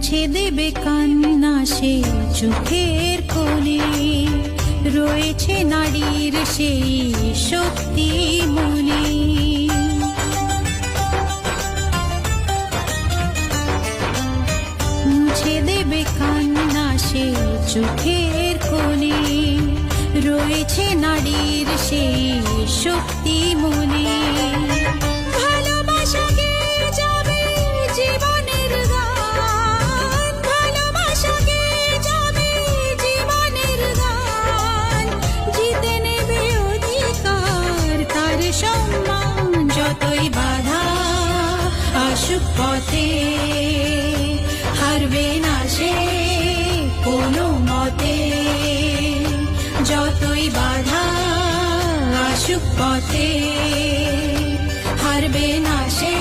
মুছে দেবে কান্না সে চোখের কোণে, রয়েছে নারীর সেই শক্তি মনে। মুছে দেবে কান্না সে চোখের কোণে, রয়েছে নারীর সেই শক্তি মনে। ভালোবাসা গেয়ে যাবে জীবনের গান, ভালোবাসা গেয়ে যাবে জীবনের গান, জিতে নেবে অধিকার তার সম্মান। যতই বাধা আসুক পথে, হারবে না সে কোনো মতে। যতই বাধা আসুক পথে, হারবে না সে